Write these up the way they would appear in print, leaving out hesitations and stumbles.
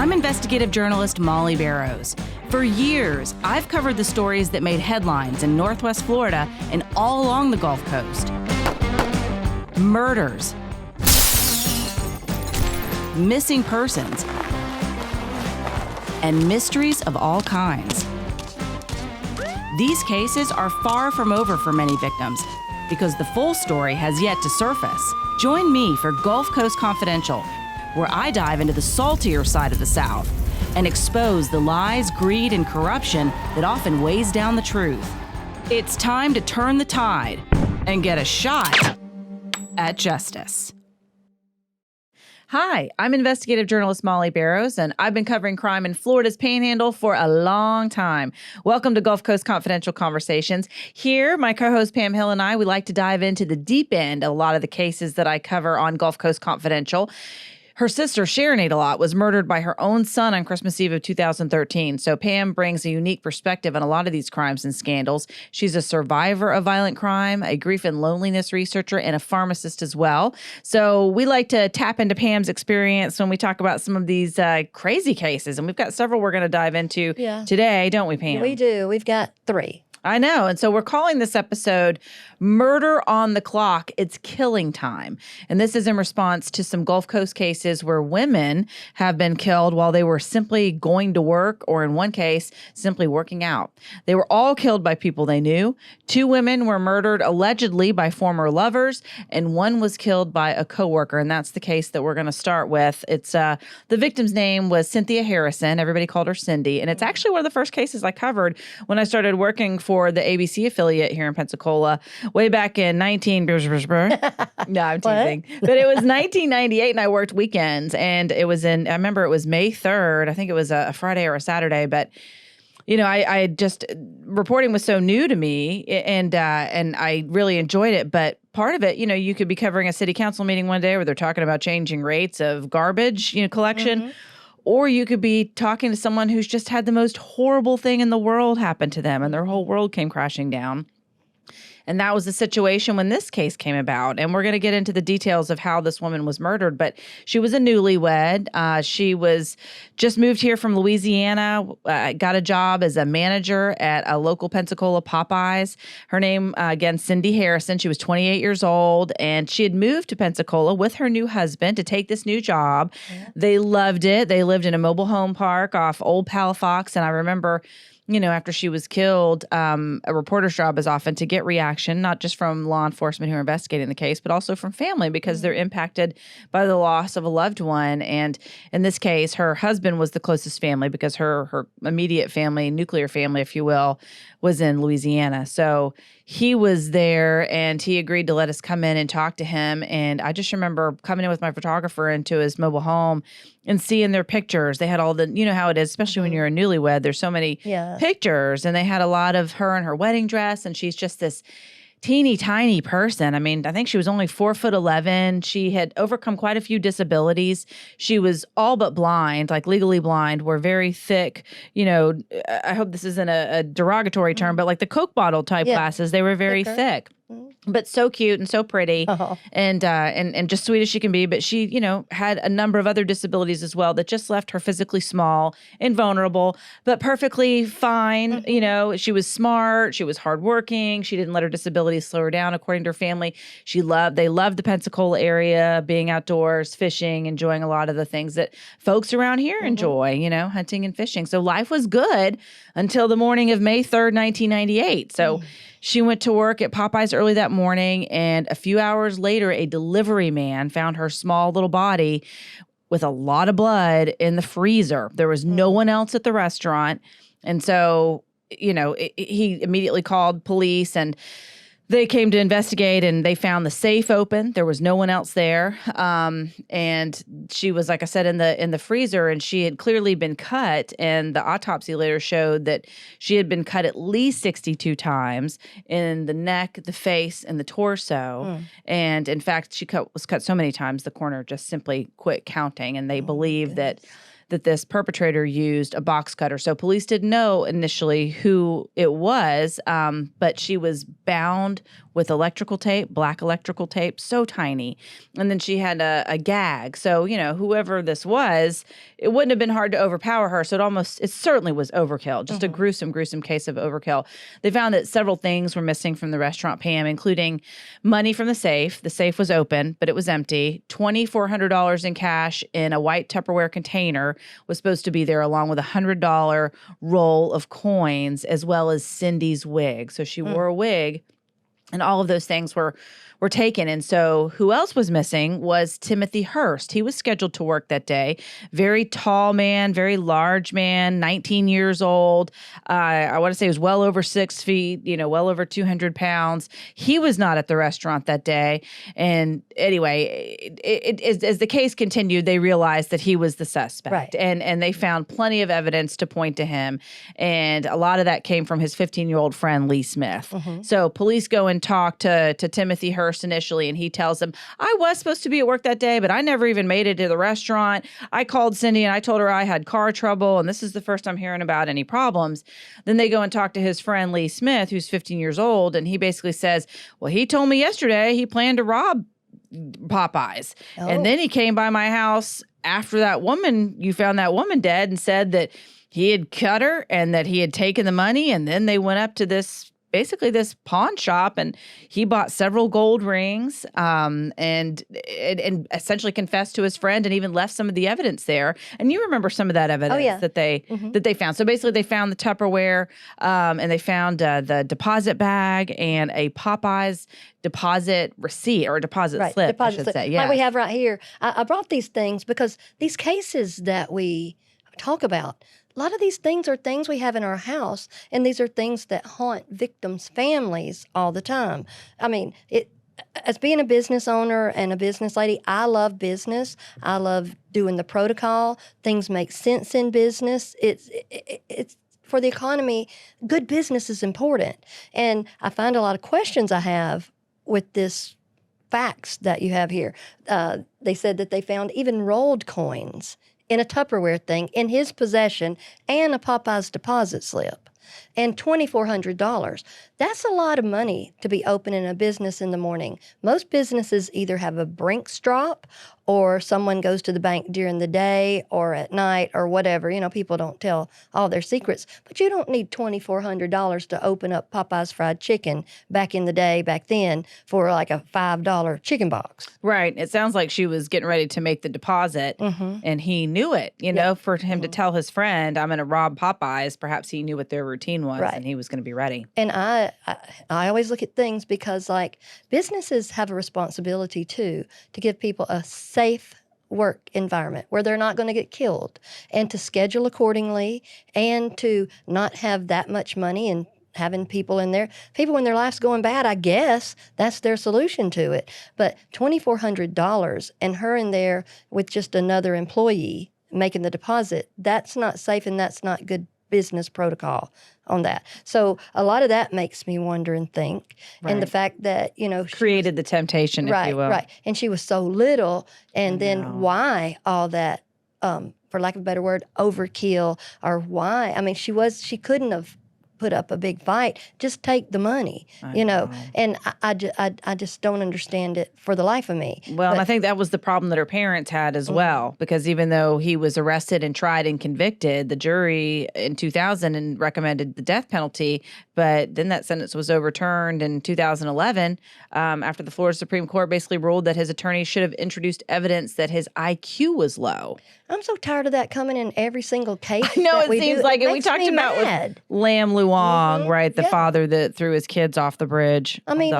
I'm investigative journalist Mollye Barrows. For years, I've covered the stories that made headlines in Northwest Florida and all along the Gulf Coast. Murders, missing persons, and mysteries of all kinds. These cases are far from over for many victims because the full story has yet to surface. Join me for Gulf Coast Confidential, where I dive into the saltier side of the South and expose the lies, greed, and corruption that often weighs down the truth. It's time to turn the tide and get a shot at justice. Hi, I'm investigative journalist Mollye Barrows, and I've been covering crime in Florida's Panhandle for a long time. Welcome to Gulf Coast Confidential Conversations. Here, my co-host Pam Hill and I, we like to dive into the deep end of a lot of the cases that I cover on Gulf Coast Confidential. Her sister, Sharon Adelot, was murdered by her own son on Christmas Eve of 2013. So Pam brings a unique perspective on a lot of these crimes and scandals. She's a survivor of violent crime, a grief and loneliness researcher, and a pharmacist as well. So we like to tap into Pam's experience when we talk about some of these crazy cases. And we've got several we're going to dive into today, don't we, Pam? We do. We've got 3. I know. And so we're calling this episode Murder on the Clock. It's Killing Time. And this is in response to some Gulf Coast cases where women have been killed while they were simply going to work, or in one case, simply working out. They were all killed by people they knew. 2 women were murdered allegedly by former lovers, and 1 was killed by a coworker. And that's the case that we're going to start with. It's the victim's name was Cynthia Harrison. Everybody called her Cindy. And it's actually one of the first cases I covered when I started working for the ABC affiliate here in Pensacola way back in No, I'm teasing. But it was 1998 and I worked weekends, and I remember it was May 3rd. I think it was a Friday or a Saturday, but you know, I just, reporting was so new to me, and I really enjoyed it. But part of it, you know, you could be covering a city council meeting one day where they're talking about changing rates of garbage, collection. Mm-hmm. Or you could be talking to someone who's just had the most horrible thing in the world happen to them and their whole world came crashing down. And that was the situation when this case came about. And we're going to get into the details of how this woman was murdered. But she was a newlywed. She was just moved here from Louisiana, got a job as a manager at a local Pensacola Popeyes. Her name, again, Cindy Harrison. She was 28 years old. And she had moved to Pensacola with her new husband to take this new job. Yeah. They loved it. They lived in a mobile home park off Old Palafox. And I remember, after she was killed, a reporter's job is often to get reaction, not just from law enforcement who are investigating the case, but also from family because they're impacted by the loss of a loved one. And in this case, her husband was the closest family because her immediate family, nuclear family, if you will, was in Louisiana. So he was there and he agreed to let us come in and talk to him. And I just remember coming in with my photographer into his mobile home and seeing their pictures. They had all the, you know how it is, especially when you're a newlywed, there's so many pictures. And they had a lot of her in her wedding dress. And she's just this teeny tiny person. I mean, I think she was only 4'11". She had overcome quite a few disabilities. She was all but blind, like legally blind, were very thick. I hope this isn't a derogatory term, but like the Coke bottle type glasses, they were very thick. But so cute and so pretty and just sweet as she can be. But she, had a number of other disabilities as well that just left her physically small and vulnerable, but perfectly fine. Mm-hmm. She was smart. She was hardworking. She didn't let her disabilities slow her down. According to her family, they loved the Pensacola area, being outdoors, fishing, enjoying a lot of the things that folks around here enjoy, hunting and fishing. So life was good until the morning of May 3rd, 1998. So she went to work at Popeyes early that morning, and a few hours later, a delivery man found her small little body with a lot of blood in the freezer. There was no one else at the restaurant. And so, he immediately called police, and they came to investigate, and they found the safe open. There was no one else there. And she was, like I said, in the freezer, and she had clearly been cut. And the autopsy later showed that she had been cut at least 62 times in the neck, the face, and the torso. And in fact, she was cut so many times, the coroner just simply quit counting. And they believe that this perpetrator used a box cutter. So police didn't know initially who it was, but she was bound with electrical tape, black electrical tape, so tiny. And then she had a gag. So, whoever this was, it wouldn't have been hard to overpower her. So it certainly was overkill, just a gruesome, gruesome case of overkill. They found that several things were missing from the restaurant, Pam, including money from the safe. The safe was open, but it was empty. $2,400 in cash in a white Tupperware container was supposed to be there, along with a $100 roll of coins, as well as Cindy's wig. So she wore a wig. And all of those things were taken. And so who else was missing was Timothy Hurst. He was scheduled to work that day. Very tall man, very large man, 19 years old. I want to say he was well over 6 feet, well over 200 pounds. He was not at the restaurant that day. And anyway, as the case continued, they realized that he was the suspect. Right. And they found plenty of evidence to point to him. And a lot of that came from his 15-year-old friend, Lee Smith. So police go and talk to Timothy Hurst initially, and he tells them, I was supposed to be at work that day, but I never even made it to the restaurant. I called Cindy and I told her I had car trouble, and this is the first I'm hearing about any problems. Then they go and talk to his friend Lee Smith, who's 15 years old, and he basically says, well, he told me yesterday he planned to rob Popeyes. And then he came by my house after you found that woman dead, and said that he had cut her and that he had taken the money, and then they went up to this pawn shop, and he bought several gold rings, and essentially confessed to his friend, and even left some of the evidence there. And you remember some of that evidence that they found. So basically, they found the Tupperware, and they found the deposit bag and a Popeyes deposit receipt, or a deposit slip, I should say. Yeah, like we have right here. I brought these things because these cases that we talk about, a lot of these things are things we have in our house, and these are things that haunt victims' families all the time. I mean, as being a business owner and a business lady, I love business. I love doing the protocol. Things make sense in business. It's for the economy. Good business is important. And I find a lot of questions I have with this facts that you have here. They said that they found even rolled coins in a Tupperware thing in his possession, and a Popeyes deposit slip, and $2,400. That's a lot of money to be opening a business in the morning. Most businesses either have a Brinks drop, or someone goes to the bank during the day or at night or whatever. People don't tell all their secrets. But you don't need $2,400 to open up Popeye's fried chicken back then, for like a $5 chicken box. Right. It sounds like she was getting ready to make the deposit, and he knew it. For him to tell his friend, I'm going to rob Popeyes, perhaps he knew what their routine was, and he was going to be ready. And I always look at things because, like, businesses have a responsibility, too, to give people a safe work environment where they're not going to get killed, and to schedule accordingly, and to not have that much money and having people in there. People when their life's going bad, I guess that's their solution to it. But $2,400 and her in there with just another employee making the deposit, that's not safe, and that's not good business protocol on that. So a lot of that makes me wonder and think. Right. And the fact that, created the temptation, if you will. Right. And she was so little, and then why all that, for lack of a better word, overkill, or why? I mean, she couldn't have put up a big fight. Just take the money, And I just don't understand it for the life of me. Well, and I think that was the problem that her parents had as well, because even though he was arrested and tried and convicted, the jury in 2000 recommended the death penalty, but then that sentence was overturned in 2011 after the Florida Supreme Court basically ruled that his attorney should have introduced evidence that his IQ was low. I'm so tired of that coming in every single case. I know, it seems like it. We talked about with Lam Luong, right? The father that threw his kids off the bridge. I mean,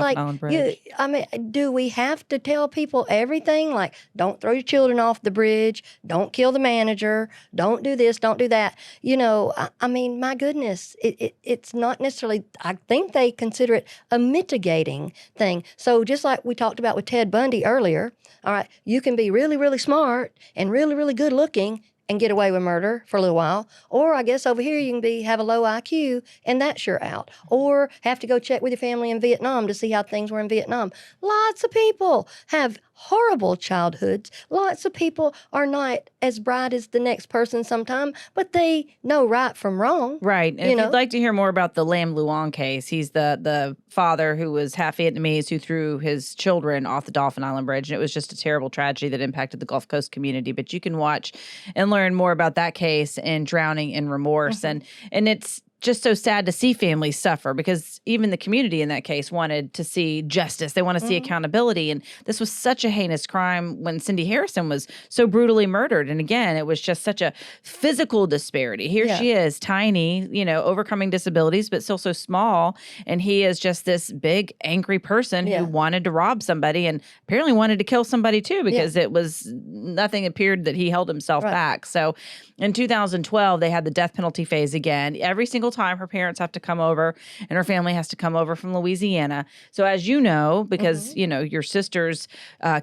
do we have to tell people everything? Like, don't throw your children off the bridge. Don't kill the manager. Don't do this. Don't do that. I mean, my goodness, it's not necessarily, I think they consider it a mitigating thing. So just like we talked about with Ted Bundy earlier, all right, you can be really, really smart and really, really good looking and get away with murder for a little while. Or I guess over here you can have a low IQ and that's your out. Or have to go check with your family in Vietnam to see how things were in Vietnam. Lots of people have horrible childhoods. Lots of people are not as bright as the next person sometime, but they know right from wrong. Right. And if you'd like to hear more about the Lam Luong case, he's the father who was half Vietnamese who threw his children off the Dolphin Island Bridge. And it was just a terrible tragedy that impacted the Gulf Coast community. But you can watch and learn more about that case and Drowning in Remorse. And it's just so sad to see families suffer because even the community in that case wanted to see justice. They want to see accountability. And this was such a heinous crime when Cindy Harrison was so brutally murdered. And again, it was just such a physical disparity. Here she is, tiny, overcoming disabilities, but still so small. And he is just this big, angry person who wanted to rob somebody and apparently wanted to kill somebody too because it was nothing appeared that he held himself back. So in 2012, they had the death penalty phase again. Every single time her parents have to come over and her family has to come over from Louisiana. So as you know, because, your sister's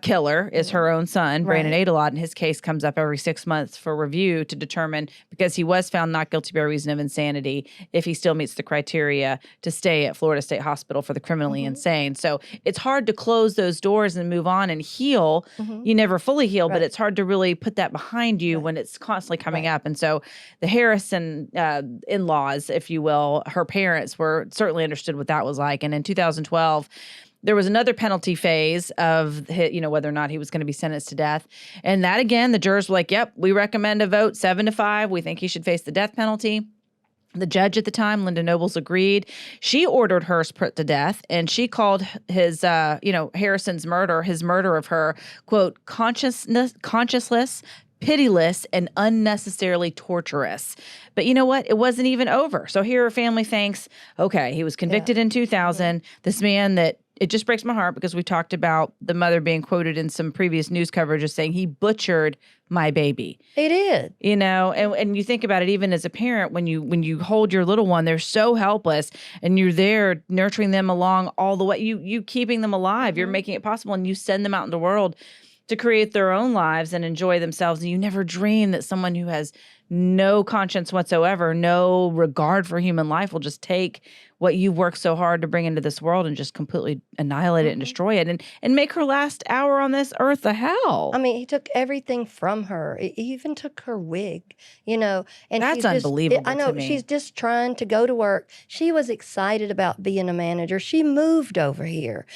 killer is her own son, Brandon Adelot, and his case comes up every 6 months for review to determine, because he was found not guilty by reason of insanity, if he still meets the criteria to stay at Florida State Hospital for the criminally insane. So it's hard to close those doors and move on and heal. You never fully heal, but it's hard to really put that behind you when it's constantly coming up. And so the Harrison in-laws, if you will, her parents were certainly understood what that was like. And in 2012, there was another penalty phase of, whether or not he was going to be sentenced to death. And that, again, the jurors were like, yep, we recommend a vote 7-5. We think he should face the death penalty. The judge at the time, Linda Nobles, agreed. She ordered Hearst put to death, and she called his, Harrison's murder, his murder of her, quote, conscienceless, pitiless, and unnecessarily torturous. But you know what? It wasn't even over. So here her family thinks, okay, he was convicted in 2000. This man that, it just breaks my heart because we talked about the mother being quoted in some previous news coverage as saying he butchered my baby. He did. And you think about it, even as a parent, when you hold your little one, they're so helpless and you're there nurturing them along all the way, you keeping them alive, you're making it possible, and you send them out in the world to create their own lives and enjoy themselves. And you never dream that someone who has no conscience whatsoever, no regard for human life will just take what you've worked so hard to bring into this world and just completely annihilate it and destroy it and make her last hour on this earth a hell. I mean, he took everything from her. He even took her wig, And that's unbelievable I know, to me. She's just trying to go to work. She was excited about being a manager. She moved over here.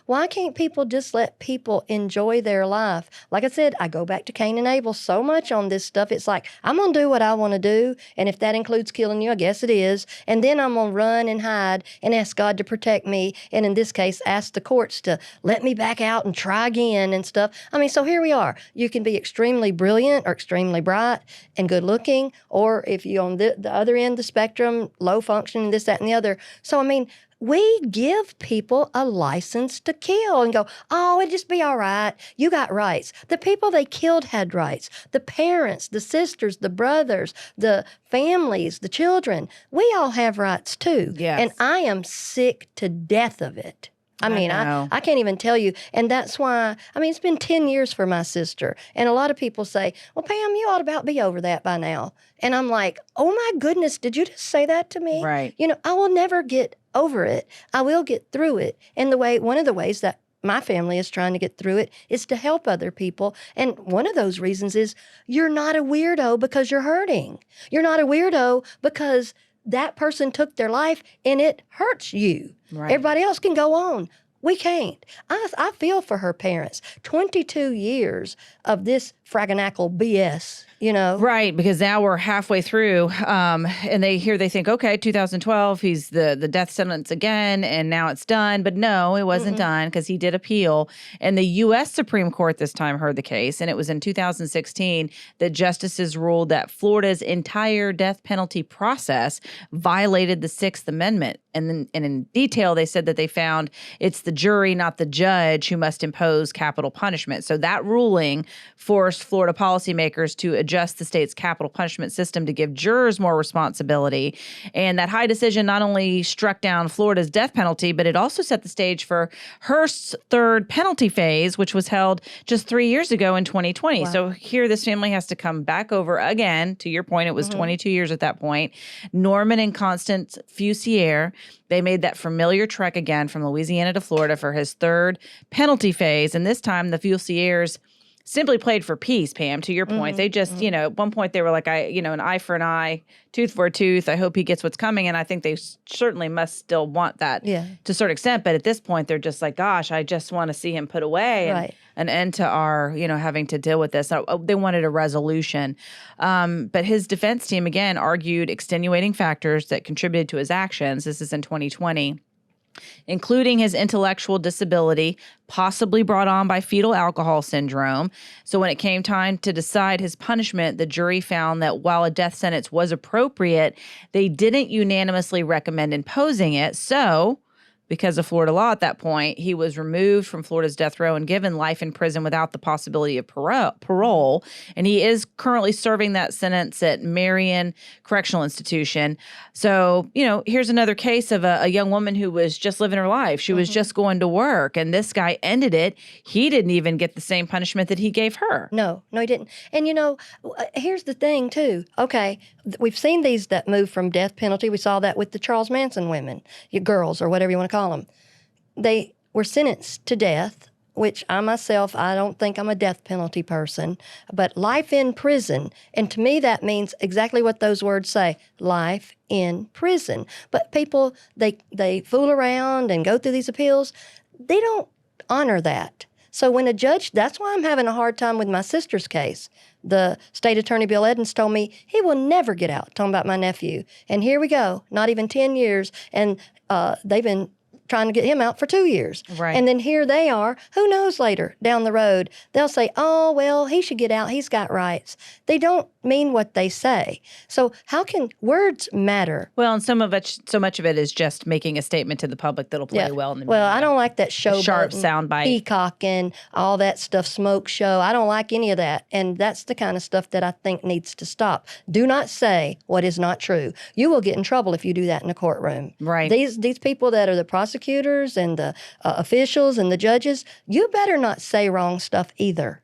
Why can't people just let people enjoy their life? Like I said, I go back to Cain and Abel so much on this stuff. It's like, I'm going to do what I want to do. And if that includes killing you, I guess it is. And then I'm going to run and hide and ask God to protect me. And in this case, ask the courts to let me back out and try again and stuff. I mean, so here we are. You can be extremely brilliant or extremely bright and good looking, or if you're on the other end of the spectrum, low functioning, this, that, and the other. So, I mean, we give people a license to kill and go, oh, it'd just be all right. You got rights. The people they killed had rights. The parents, the sisters, the brothers, the families, the children, we all have rights too. Yes. And I am sick to death of it. I can't even tell you. And that's why, it's been 10 years for my sister. And a lot of people say, well, Pam, you ought to about be over that by now. And I'm like, oh my goodness, did you just say that to me? Right. I will never get over it. I will get through it. And one of the ways that my family is trying to get through it is to help other people. And one of those reasons is you're not a weirdo because you're hurting. You're not a weirdo because that person took their life and it hurts you. Right. Everybody else can go on. We can't. I feel for her parents. 22 years of this fraganacle BS, Right, because now we're halfway through, and they think, okay, 2012, he's the death sentence again, and now it's done. But no, it wasn't done because he did appeal. And the U.S. Supreme Court this time heard the case, and it was in 2016 that justices ruled that Florida's entire death penalty process violated the Sixth Amendment. And in detail, they said that they found it's the jury, not the judge, who must impose capital punishment. So that ruling forced asked Florida policymakers to adjust the state's capital punishment system to give jurors more responsibility. And that high decision not only struck down Florida's death penalty, but it also set the stage for Hearst's third penalty phase, which was held just 3 years ago in 2020. Wow. So here this family has to come back over again. To your point, it was 22 years at that point. Norman and Constance Fusier, they made that familiar trek again from Louisiana to Florida for his third penalty phase. And this time the Fusiers simply played for peace, Pam, to your point. They just, at one point they were like, an eye for an eye, tooth for a tooth. I hope he gets what's coming. And I think they certainly must still want that to a certain extent. But at this point, they're just like, gosh, I just want to see him put away and an end to our, having to deal with this. So they wanted a resolution. But his defense team, again, argued extenuating factors that contributed to his actions. This is in 2020. Including his intellectual disability, possibly brought on by fetal alcohol syndrome. So when it came time to decide his punishment, the jury found that while a death sentence was appropriate, they didn't unanimously recommend imposing it. So, because of Florida law at that point, he was removed from Florida's death row and given life in prison without the possibility of parole. And he is currently serving that sentence at Marion Correctional Institution. So, here's another case of a young woman who was just living her life. She was just going to work, and this guy ended it. He didn't even get the same punishment that he gave her. No, he didn't. And, here's the thing, too. Okay, we've seen these that move from death penalty. We saw that with the Charles Manson women, your girls, or whatever you want to call them. They were sentenced to death, which I myself, I don't think I'm a death penalty person, but life in prison. And to me, that means exactly what those words say, life in prison. But people, they fool around and go through these appeals. They don't honor that. So when a judge, that's why I'm having a hard time with my sister's case. The state attorney, Bill Edens, told me he will never get out, talking about my nephew. And here we go, not even 10 years, and they've been trying to get him out for 2 years. Right. And then here they are. Who knows later down the road, they'll say, oh, well, he should get out. He's got rights. They don't mean what they say. So how can words matter? Well, and so much of it is just making a statement to the public that'll play well in the media. Well, I don't like that show sharp soundbite, peacocking, all that stuff, smoke show. I don't like any of that. And that's the kind of stuff that I think needs to stop. Do not say what is not true. You will get in trouble if you do that in a courtroom. Right. These people that are the prosecutors and the officials and the judges, you better not say wrong stuff either.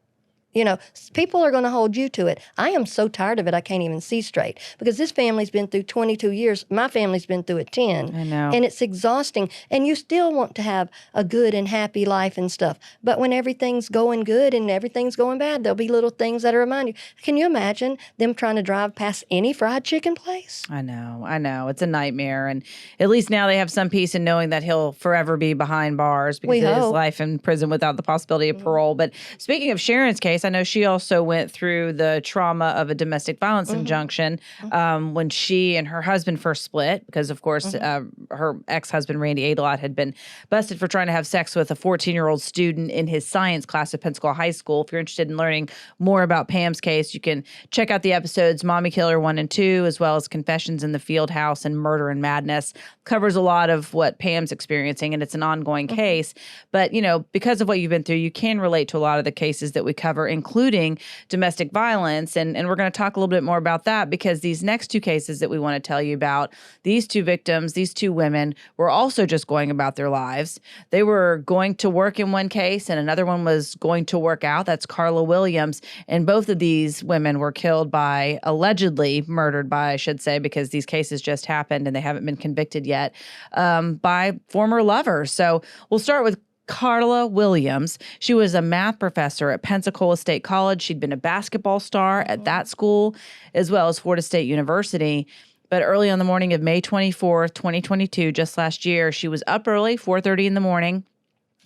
People are going to hold you to it. I am so tired of it, I can't even see straight. Because this family's been through 22 years. My family's been through it 10. I know. And it's exhausting. And you still want to have a good and happy life and stuff. But when everything's going good and everything's going bad, there'll be little things that'll remind you. Can you imagine them trying to drive past any fried chicken place? I know. It's a nightmare. And at least now they have some peace in knowing that he'll forever be behind bars because of his life in prison without the possibility of parole. But speaking of Sharon's case, I know she also went through the trauma of a domestic violence injunction when she and her husband first split because, of course, her ex-husband, Randy Adelot, had been busted for trying to have sex with a 14-year-old student in his science class at Pensacola High School. If you're interested in learning more about Pam's case, you can check out the episodes Mommy Killer 1 and 2, as well as Confessions in the Field House and Murder and Madness. Covers a lot of what Pam's experiencing, and it's an ongoing case. But, because of what you've been through, you can relate to a lot of the cases that we cover, including domestic violence. And we're going to talk a little bit more about that because these next two cases that we want to tell you about, these two victims, these two women, were also just going about their lives. They were going to work in one case and another one was going to work out. That's Carla Williams. And both of these women were killed by, allegedly murdered by, I should say, because these cases just happened and they haven't been convicted yet, by former lovers. So we'll start with Carla Williams. She was a math professor at Pensacola State College. She'd been a basketball star at that school, as well as Florida State University. But early on the morning of May 24th, 2022, just last year, she was up early, 4:30 in the morning.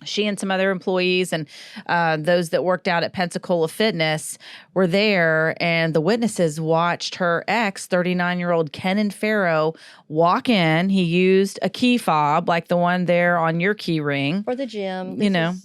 She and some other employees and those that worked out at Pensacola Fitness were there, and the witnesses watched her ex, 39-year-old Kenan Farrow, walk in. He used a key fob like the one there on your key ring. For the gym.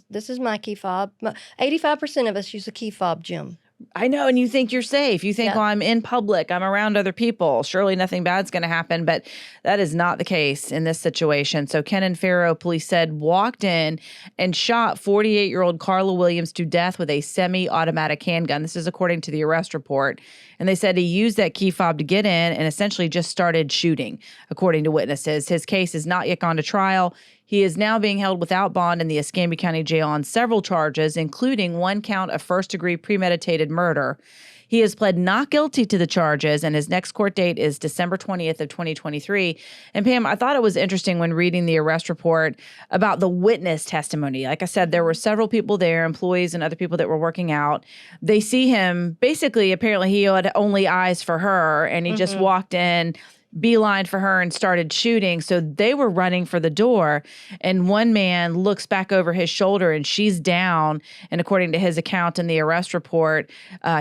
This is my key fob. 85% of us use a key fob, Jim. I know, and you think you're safe. You think, Yeah. well, I'm in public, I'm around other people. Surely nothing bad's going to happen, but that is not the case in this situation. So Ken and Farrow, police said, walked in and shot 48-year-old Carla Williams to death with a semi-automatic handgun. This is according to the arrest report. And they said he used that key fob to get in and essentially just started shooting, according to witnesses. His case has not yet gone to trial. He is now being held without bond in the Escambia County Jail on several charges, including one count of first-degree premeditated murder. He has pled not guilty to the charges, and his next court date is December 20th of 2023. And Pam, I thought it was interesting when reading the arrest report about the witness testimony. Like I said, there were several people there, employees and other people that were working out. They see him, basically, apparently he had only eyes for her, and he just walked in, beeline for her and started shooting. So they were running for the door, and one man looks back over his shoulder and she's down. And according to his account in the arrest report,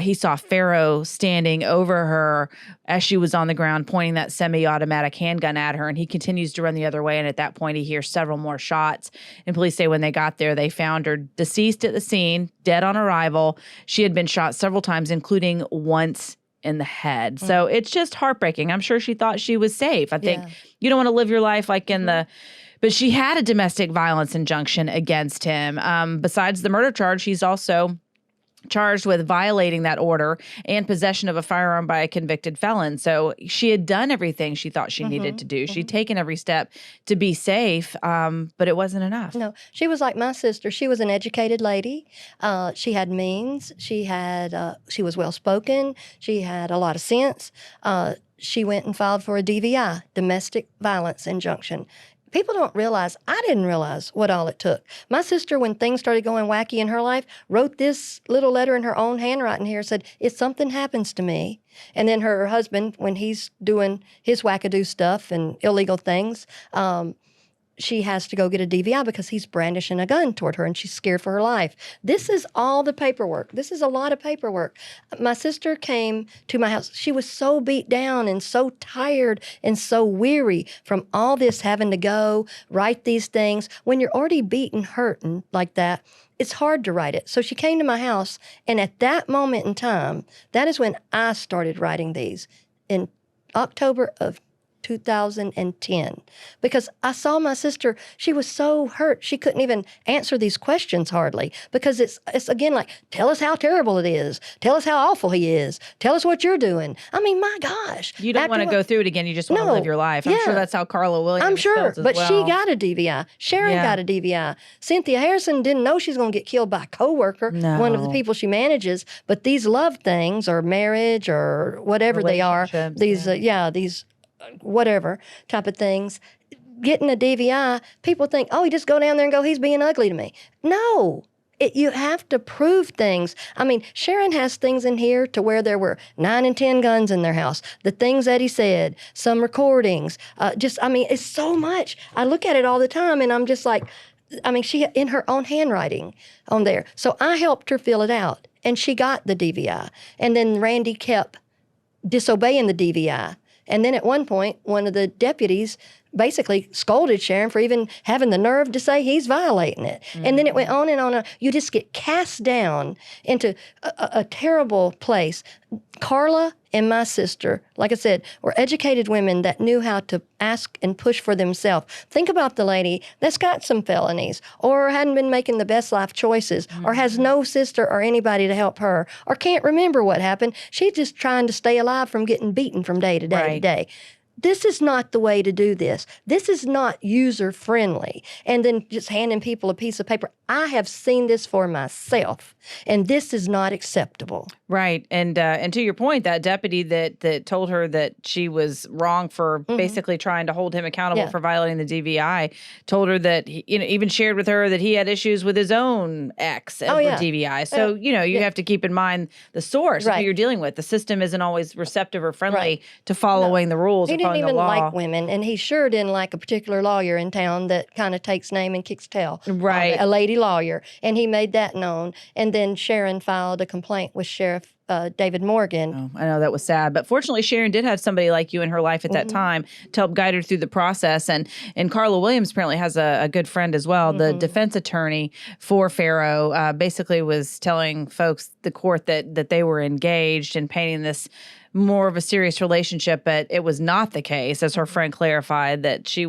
he saw Farrow standing over her as she was on the ground, pointing that semi-automatic handgun at her. And he continues to run the other way. And at that point, he hears several more shots. And police say when they got there, they found her deceased at the scene, dead on arrival. She had been shot several times, including once in the head. So it's just heartbreaking. I'm sure she thought she was safe. I think you don't want to live your life like in the, but she had a domestic violence injunction against him. Besides the murder charge, he's also charged with violating that order and possession of a firearm by a convicted felon. So she had done everything she thought she needed to do. She'd taken every step to be safe, but it wasn't enough. No, she was like my sister. She was an educated lady. She had means. She was well-spoken. She had a lot of sense. She went and filed for a DVI, domestic violence injunction. People don't realize, I didn't realize what all it took. My sister, when things started going wacky in her life, wrote this little letter in her own handwriting here, said, if something happens to me. And then her husband, when he's doing his wackadoo stuff and illegal things, she has to go get a DVI because he's brandishing a gun toward her and she's scared for her life. This is all the paperwork. This is a lot of paperwork. My sister came to my house. She was so beat down and so tired and so weary from all this having to go, write these things. When you're already beaten, hurting like that, it's hard to write it. So she came to my house, and at that moment in time, that is when I started writing these in October of 2010, because I saw my sister, she was so hurt. She couldn't even answer these questions hardly, because it's again like, tell us how terrible it is. Tell us how awful he is. Tell us what you're doing. I mean, my gosh. You don't want to go through it again. You just want to live your life. I'm sure that's how Carla Williams I'm sure, felt as but well. she got a DVI. Sharon got a DVI. Cynthia Harrison didn't know she's going to get killed by a coworker, one of the people she manages, but these love things or marriage or whatever they are, these, these whatever type of things, getting a DVI, people think, oh, you just go down there and go, he's being ugly to me. No. You have to prove things. I mean, Sharon has things in here to where there were 9 and 10 guns in their house, the things that he said, some recordings, it's so much. I look at it all the time and I'm just like, she in her own handwriting on there. So I helped her fill it out and she got the DVI. And then Randy kept disobeying the DVI. And then at one point, one of the deputies basically scolded Sharon for even having the nerve to say he's violating it. And then it went on and on. You just get cast down into a terrible place. Carla and my sister, like I said, were educated women that knew how to ask and push for themselves. Think about the lady that's got some felonies or hadn't been making the best life choices or has no sister or anybody to help her or can't remember what happened. She's just trying to stay alive from getting beaten from day to day to day. This is not the way to do this. This is not user-friendly. And then just handing people a piece of paper. I have seen this for myself, and this is not acceptable. Right. And to your point, that deputy that told her that she was wrong for basically trying to hold him accountable for violating the DVI, told her that, even shared with her that he had issues with his own ex with DVI. So, you have to keep in mind the source of who you're dealing with. The system isn't always receptive or friendly to following the rules. He didn't even like women, and he sure didn't like a particular lawyer in town that kind of takes name and kicks tail. Right. A lady lawyer, and he made that known. And then Sharon filed a complaint with Sheriff David Morgan. Oh, I know that was sad, but fortunately, Sharon did have somebody like you in her life at that time to help guide her through the process. And Carla Williams apparently has a good friend as well. The defense attorney for Farrow basically was telling folks, the court, that they were engaged and painting this more of a serious relationship, but it was not the case, as her friend clarified, that she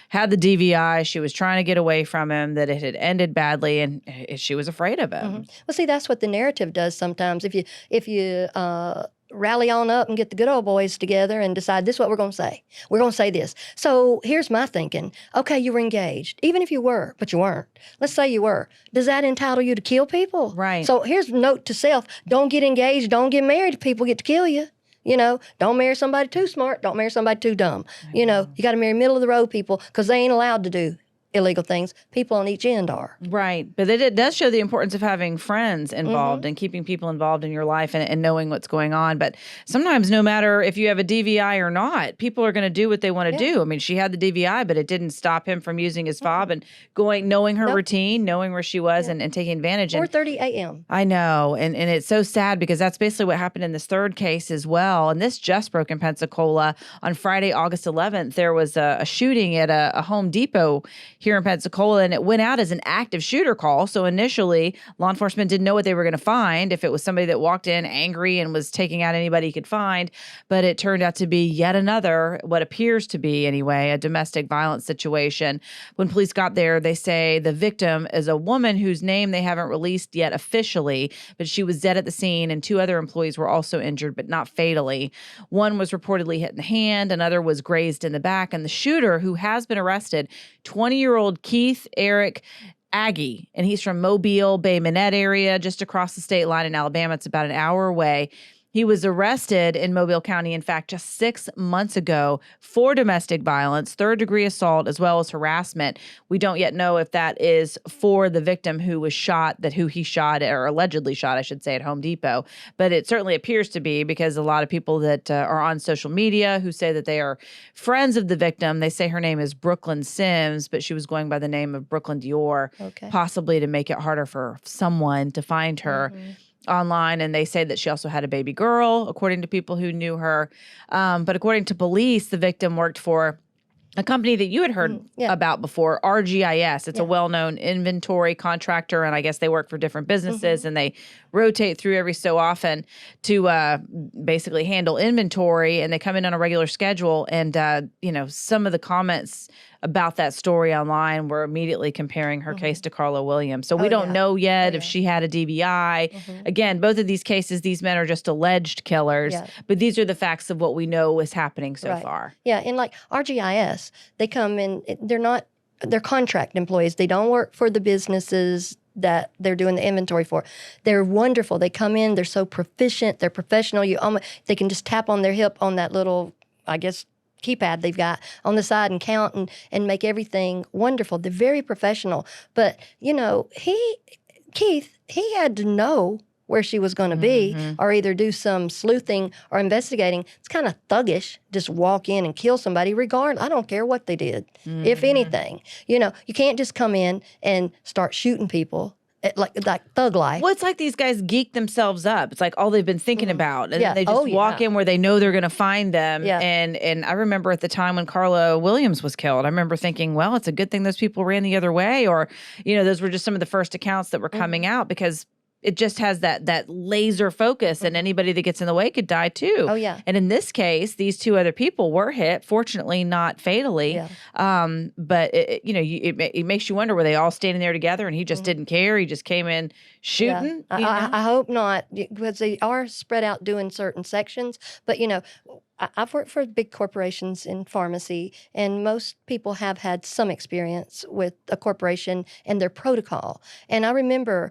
had the DVI, she was trying to get away from him, that it had ended badly, and she was afraid of him. Well, see, that's what the narrative does sometimes. If you rally on up and get the good old boys together and decide this is what we're going to say. We're going to say this. So here's my thinking. Okay, you were engaged, even if you were, but you weren't. Let's say you were. Does that entitle you to kill people? Right. So here's a note to self. Don't get engaged. Don't get married. People get to kill you. Don't marry somebody too smart. Don't marry somebody too dumb. You got to marry middle of the road people because they ain't allowed to do illegal things. People on each end are. Right. But it does show the importance of having friends involved and keeping people involved in your life and knowing what's going on. But sometimes, no matter if you have a DVI or not, people are going to do what they want to do. I mean, she had the DVI, but it didn't stop him from using his fob and knowing her routine, knowing where she was and taking advantage. 4:30 a.m. I know. And it's so sad because that's basically what happened in this third case as well. And this just broke in Pensacola. On Friday, August 11th, there was a shooting at a Home Depot here in Pensacola, and it went out as an active shooter call. So initially, law enforcement didn't know what they were going to find, if it was somebody that walked in angry and was taking out anybody he could find. But it turned out to be yet another, what appears to be anyway, a domestic violence situation. When police got there, they say the victim is a woman whose name they haven't released yet officially, but she was dead at the scene, and 2 other employees were also injured, but not fatally. One was reportedly hit in the hand, another was grazed in the back, and the shooter, who has been arrested, 20-year-old Keith Eric Aggie, and he's from Mobile, Bay Minette area, just across the state line in Alabama. It's about an hour away. He was arrested in Mobile County, in fact, just 6 months ago for domestic violence, third-degree assault, as well as harassment. We don't yet know if that is for the victim who was shot, who he shot, or allegedly shot, I should say, at Home Depot. But it certainly appears to be, because a lot of people that are on social media who say that they are friends of the victim, they say her name is Brooklyn Sims, but she was going by the name of Brooklyn Dior, possibly to make it harder for someone to find her online. And they say that she also had a baby girl, according to people who knew her. But according to police, the victim worked for a company that you had heard about before, RGIS. It's a well-known inventory contractor, and I guess they work for different businesses, and they rotate through every so often to basically handle inventory, and they come in on a regular schedule. And, some of the comments about that story online were immediately comparing her case to Carla Williams. So we don't know yet if she had a DVI. Again, both of these cases, these men are just alleged killers, but these are the facts of what we know is happening so far. Yeah, and like RGIS, they come in, they're contract employees. They don't work for the businesses that they're doing the inventory for. They're wonderful. They come in, they're so proficient, they're professional. They can just tap on their hip on that little, I guess, keypad they've got on the side and count and make everything wonderful. They're very professional. But, Keith, he had to know where she was going to be or either do some sleuthing or investigating. It's kind of thuggish, just walk in and kill somebody regardless. I don't care what they did, if anything. You can't just come in and start shooting people. Like thug life. Well, it's like these guys geek themselves up. It's like all they've been thinking about. And then they just walk in where they know they're going to find them. Yeah. And I remember at the time when Carla Williams was killed, I remember thinking, well, it's a good thing those people ran the other way. Or, those were just some of the first accounts that were coming out, because it just has that laser focus, and anybody that gets in the way could die too. Oh, yeah. And in this case, these 2 other people were hit, fortunately not fatally. Yeah. But it makes you wonder, were they all standing there together and he just didn't care? He just came in shooting? Yeah. I hope not, because they are spread out doing certain sections. But, I've worked for big corporations in pharmacy, and most people have had some experience with a corporation and their protocol. And I remember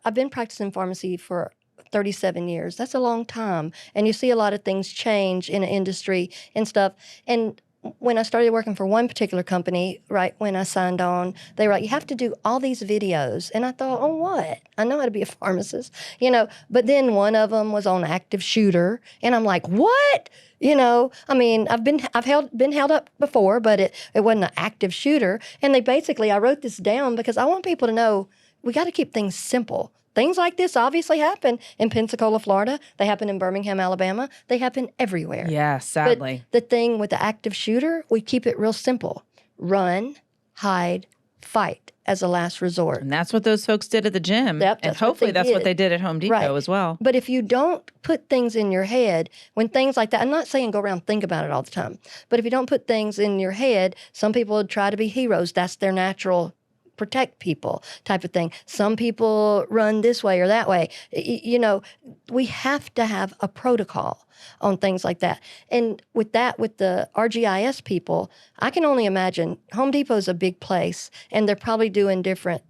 I've been practicing pharmacy for 37 years. That's a long time. And you see a lot of things change in an industry and stuff. And when I started working for one particular company, right when I signed on, they were like, you have to do all these videos. And I thought, oh, what? I know how to be a pharmacist, But then one of them was on active shooter. And I'm like, what? I've been held up before, but it wasn't an active shooter. And I wrote this down because I want people to know we got to keep things simple. things like this obviously happen in Pensacola, Florida. They happen in Birmingham, Alabama. They happen everywhere. Yeah, sadly. But the thing with the active shooter, we keep it real simple. Run, hide, fight as a last resort. And that's what those folks did at the gym. Yep, and that's what hopefully they that's what did. they did at Home Depot as well. But if you don't put things in your head, when things like that, I'm not saying go around and think about it all the time, but if you don't put things in your head, some people would try to be heroes. That's their natural protect people type of thing. Some people run this way or that way. You know, we have to have a protocol on things like that. And with that, with the RGIS people, I can only imagine Home Depot's a big place and they're probably doing different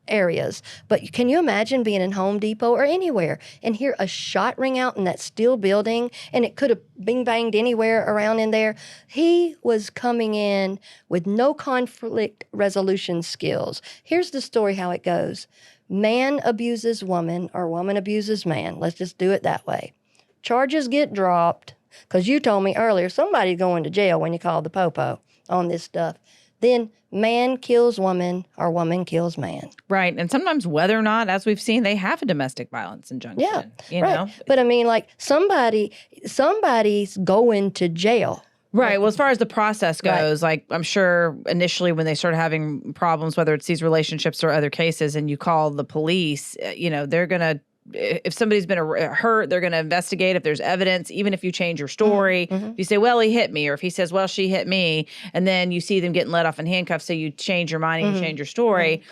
areas. But can you imagine being in Home Depot or anywhere and hear a shot ring out in that steel building, and it could have bing banged anywhere around in there? He was coming in with no conflict resolution skills. Here's the story how it goes. Man abuses woman or woman abuses man. Let's just do it that way. Charges get dropped because you told me earlier somebody's going to jail when you call the popo on this stuff. Then man kills woman or woman kills man. Right. And sometimes whether or not, as we've seen, they have a domestic violence injunction. Yeah, you right. know? But I mean, like somebody's going to jail. Right. Well, as far as the process goes, like I'm sure initially when they start having problems, whether it's these relationships or other cases, and you call the police, you know, they're going to, if somebody's been hurt, they're going to investigate if there's evidence, even if you change your story. Mm-hmm. If you say, well, he hit me, or if he says, well, she hit me, and then you see them getting let off in handcuffs, so you change your mind and you change your story.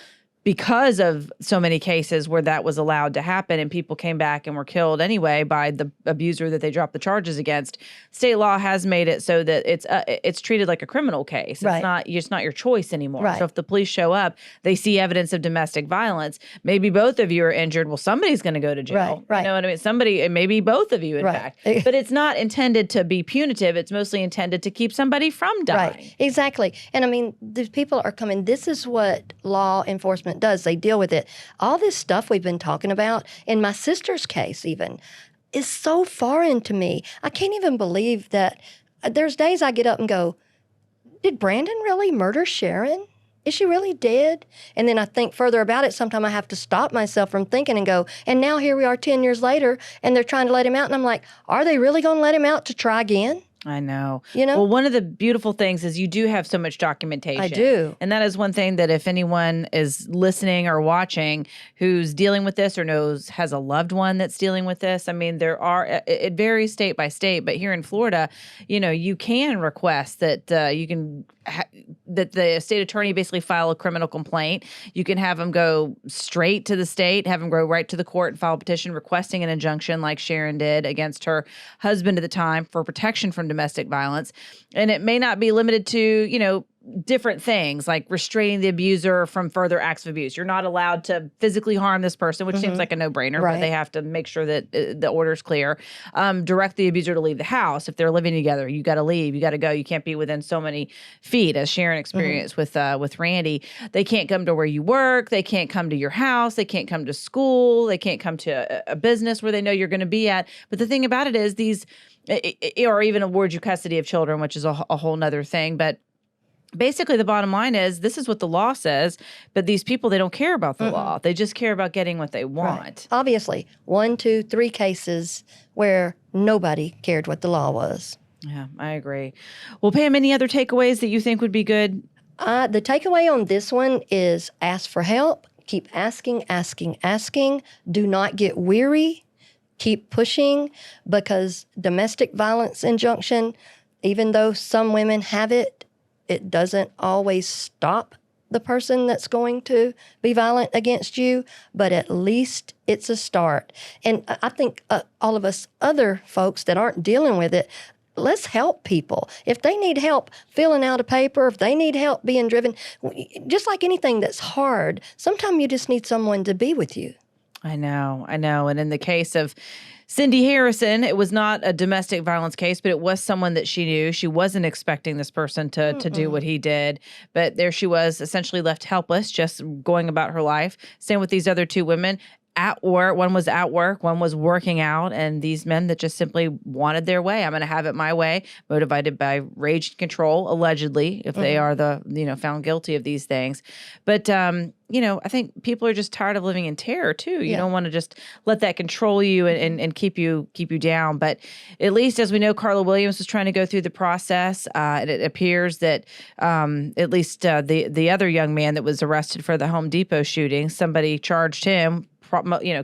Because of so many cases where that was allowed to happen and people came back and were killed anyway by the abuser that they dropped the charges against, state law has made it so that it's treated like a criminal case. It's not your choice anymore. Right. So if the police show up, they see evidence of domestic violence, maybe both of you are injured. Well, somebody's going to go to jail. Right. You know what I mean? Somebody, maybe both of you, in fact. But it's not intended to be punitive. It's mostly intended to keep somebody from dying. Right. Exactly. And I mean, the people are coming. This is what law enforcement does. They deal with it. All this stuff we've been talking about, in my sister's case even, is so foreign to me. I can't even believe that there's days I get up and go, did Brandon really murder Sharon? Is she really dead? And then I think further about it. Sometimes I have to stop myself from thinking and go, and now here we are 10 years later, and they're trying to let him out. And I'm like, are they really going to let him out to try again? I know. You know? Well, one of the beautiful things is you do have so much documentation. I do. And that is one thing that if anyone is listening or watching who's dealing with this or has a loved one that's dealing with this, I mean, it varies state by state, but here in Florida, you know, you can request that that the state attorney basically file a criminal complaint. You can have them go straight to the state, have them go right to the court and file a petition requesting an injunction like Sharon did against her husband at the time for protection from domestic violence. And it may not be limited to, you know, different things like restraining the abuser from further acts of abuse. You're not allowed to physically harm this person, which seems like a no-brainer, but they have to make sure that the order's clear. Direct the abuser to leave the house. If they're living together, you got to leave. You got to go. You can't be within so many feet, as Sharon experienced with Randy. They can't come to where you work. They can't come to your house. They can't come to school. They can't come to a business where they know you're going to be at. But the thing about it is or even award you custody of children, which is a whole nother thing. But basically, the bottom line is this is what the law says, but these people, they don't care about the law. They just care about getting what they want. Right. Obviously, 1, 2, 3 cases where nobody cared what the law was. Yeah, I agree. Well, Pam, any other takeaways that you think would be good? The takeaway on this one is ask for help. Keep asking, asking, asking. Do not get weary. Keep pushing, because domestic violence injunction, even though some women have it, it doesn't always stop the person that's going to be violent against you, but at least it's a start. And I think all of us other folks that aren't dealing with it, let's help people. If they need help filling out a paper, if they need help being driven, just like anything that's hard, sometimes you just need someone to be with you. I know. And in the case of Cindy Harrison, it was not a domestic violence case, but it was someone that she knew. She wasn't expecting this person to do what he did. But there she was, essentially left helpless, just going about her life. Same with these other 2 women. at work. One was at work. One was working out. And these men that just simply wanted their way. I'm going to have it my way, motivated by rage and control, allegedly, if they are found guilty of these things. But, I think people are just tired of living in terror too. You don't want to just let that control you and keep you down. But at least, as we know, Carla Williams was trying to go through the process. And it appears that at least the other young man that was arrested for the Home Depot shooting, somebody charged him.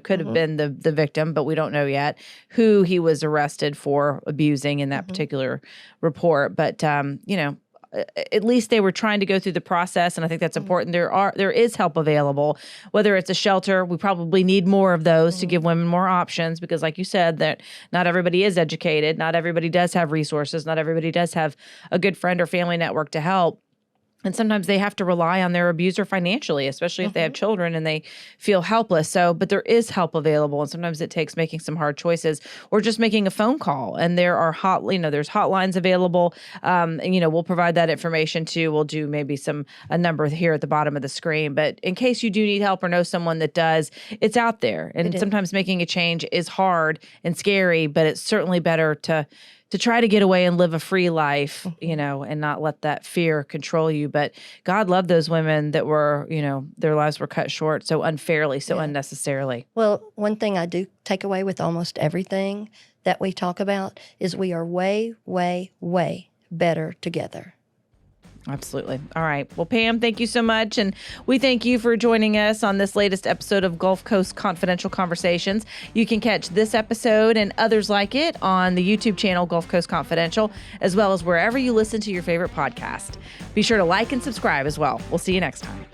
Could have been the victim, but we don't know yet who he was arrested for abusing in that particular report. But at least they were trying to go through the process, and I think that's important. There is help available, whether it's a shelter. We probably need more of those to give women more options, because like you said, that not everybody is educated, not everybody does have resources, not everybody does have a good friend or family network to help. And sometimes they have to rely on their abuser financially, especially if they have children and they feel helpless. But there is help available. And sometimes it takes making some hard choices or just making a phone call. And there are there's hotlines available. And we'll provide that information too. We'll do maybe a number here at the bottom of the screen. But in case you do need help or know someone that does, it's out there. And sometimes making a change is hard and scary, but it's certainly better to try to get away and live a free life, and not let that fear control you. But God loved those women that were, their lives were cut short so unfairly, so unnecessarily. Well, one thing I do take away with almost everything that we talk about is we are way, way, way better together. Absolutely. All right. Well, Pam, thank you so much. And we thank you for joining us on this latest episode of Gulf Coast Confidential Conversations. You can catch this episode and others like it on the YouTube channel Gulf Coast Confidential, as well as wherever you listen to your favorite podcast. Be sure to like and subscribe as well. We'll see you next time.